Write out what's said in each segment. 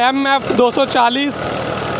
MF 240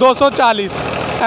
240